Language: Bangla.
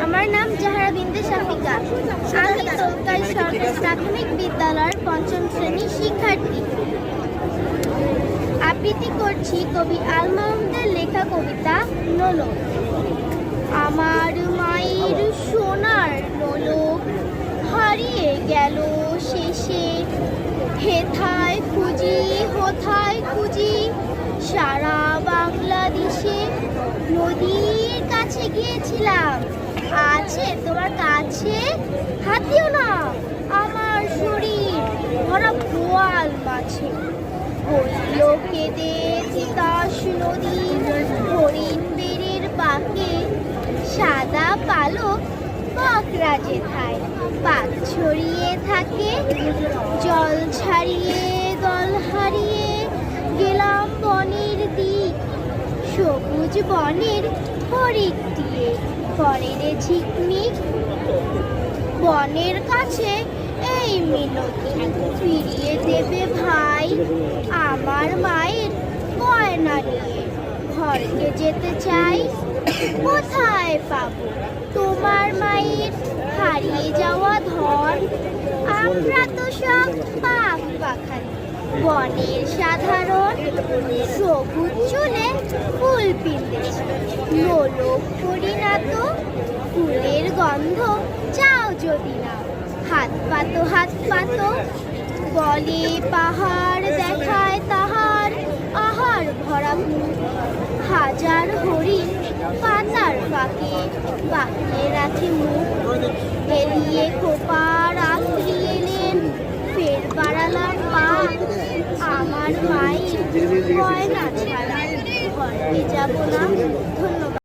আমার নাম জাহারা বিনতে শাফিকা। আমি তলকাই সরকারি প্রাথমিক বিদ্যালয়ের পঞ্চম শ্রেণীর শিক্ষার্থী। আবৃত্তি করছি কবি আল মাহমুদের লেখা কবিতা নোলক। আমার মায়ের সোনার নোলক হারিয়ে গেল শেষে, হেথায় খুঁজি হোথায় খুঁজি সারা বাংলাদেশে। নদীর কাছে গিয়েছিলাম, আছে তোমার কাছে? হাত দিও না, আমার শরীর ভরা বোয়াল মাছে। বলল কেঁদে তিতাস নদী হরিণ বেড়ের বাঁকে, সাদা পালক বকরা যেথায় পাক ছড়িয়ে থাকে। জল ছাড়িয়ে দল হারিয়ে গেলাম বনের দিক, সবুজ বনের হরিক দিয়ে বনের ঝিকমিক। বনের কাছে এই মিনতি, ফিরিয়ে দেবে ভাই আমার মায়ের গয়না নিয়ে। ঘরকে যেতে চাই, কোথায় পাবো তোমার মায়ের হারিয়ে যাওয়া ধন? আমরা তো সব পাখ পাখালি বনের সাধারণ, সবুজ চুলে ফুল পিঁধেছি নোলক করি না তো। ফুলের গন্ধ চাও যদি না, হাত পাতো হাত পাতো। বলে পাহাড় দেখায় তাহার আহার ভরা মুখ, হাজার হরিণ পাতার ফাঁকে বাঁকিয়ে রাখে মুখ। এলিয়ে খোপা রাত্রি এলেন, ফের বাড়ালাম পা। আমার মায়ের গয়না ছাড়া ঘরে যাব না। ধন্যবাদ।